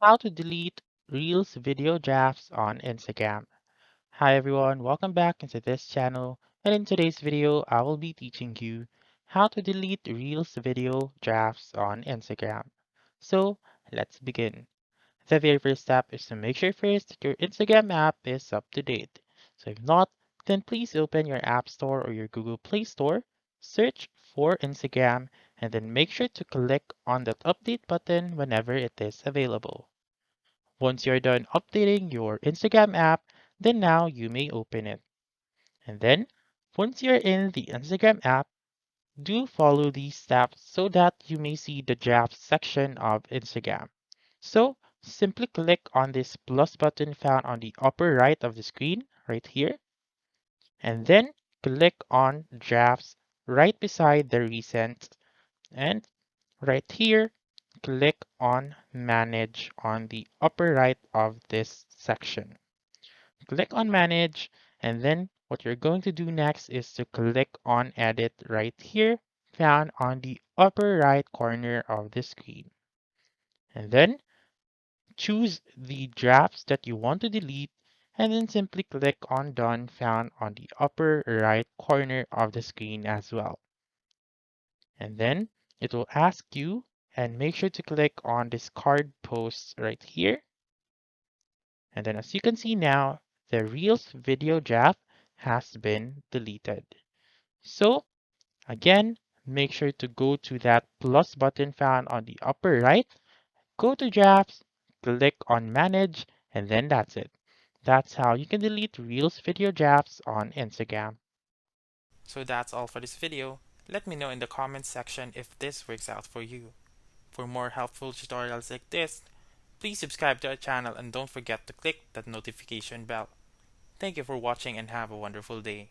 How to delete Reels video drafts on Instagram. Hi everyone, welcome back into this channel, and in today's video I will be teaching you how to delete Reels video drafts on Instagram. So let's begin. The very first step is to make sure first that your Instagram app is up to date. So if not, then please open your App Store or your Google Play Store, search for Instagram, and then make sure to click on that update button whenever it is available. Once you're done updating your Instagram app, then now you may open it. And then, once you're in the Instagram app, do follow these steps so that you may see the drafts section of Instagram. So, simply click on this plus button found on the upper right of the screen, right here, and then click on drafts right beside the recent, and right here, click on manage on the upper right of this section. Click on manage, and then what you're going to do next is to click on edit right here, found on the upper right corner of the screen. And then choose the drafts that you want to delete, and then simply click on done, found on the upper right corner of the screen as well. And then it will ask you, and make sure to click on discard posts right here. And then as you can see now, the Reels video draft has been deleted. So again, make sure to go to that plus button found on the upper right, go to drafts, click on manage, and then that's it. That's how you can delete Reels video drafts on Instagram. So that's all for this video. Let me know in the comments section if this works out for you. For more helpful tutorials like this, please subscribe to our channel and don't forget to click that notification bell. Thank you for watching and have a wonderful day.